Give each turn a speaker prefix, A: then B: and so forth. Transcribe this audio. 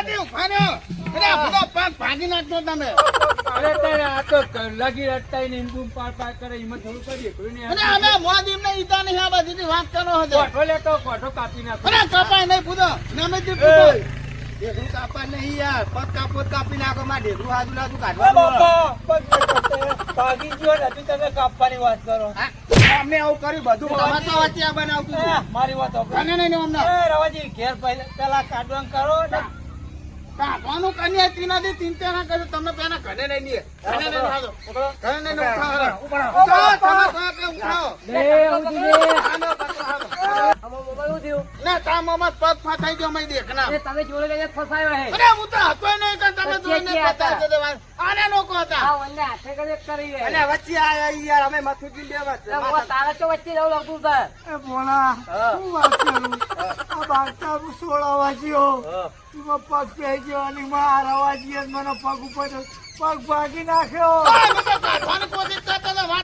A: નથી ઉભાર્યો. અરે બધો પગ ભાગી નાખતો તમે.
B: અરે તારે આ તો લગી રટતાઈ ને બૂમ પાડ પાડ કરે એમાં થોડું કરીએ કોઈ નહીં.
A: અને અમે મોદી ને ઈતા નહીં આ બધી વાત કરો હતો.
B: કોઠો લેતો કોઠો કાપી નાખો.
A: અરે કપાય નહીં પૂછો નામે જ પૂછો. ઢેકડું કાપા નહીં યાર પગ કાપો કાપી નાખો માં ઢેકડું હાજુ લાજુ કાઢવા.
B: ભાગી ગયો નથી તમે કાપવાની વાત કરો.
A: અમે આવું કર્યું બધું વચ્ચે વચ્ચે આ બનાવતું હતું.
B: મારી વાત
A: અને નહીં અમને
B: રવાજી ઘેર પેલા કાઢવાનું કરો ને
A: કાઢવાનું કન્યા તી નથી ચિંતા ના કરજો તમે પેલા ઘરે લઈ લઈએ. ઘરે લઈને ઉઠાડો. ઘરે લઈને ઉઠાડો. ઉઠાવો તમે ઉઠાવો. ના તા મોમાં પગ ફસાઈ ગયો મેં દેખના.
B: તમે જોડે કઈ ફસાયો હે.
A: અરે હું તો હતો નહીં કે તમે જોઈને પતાવી દેવા. આને લોકો હતા.
B: હાથે કરે કરી રે.
A: અને વચ્ચે આયા યાર અમે મથું જી લેવા.
B: તારા તો વચ્ચે જવું લાગતું તાર.
C: એ ભોળા હું વાત કરું આ બાળકા સોળાવા ગયો એમાં પગ પહેરી ગયો અને મારા વાજીએ મને પગ ઉપર પગ ભાગી નાખ્યો.
A: કાઢવાનું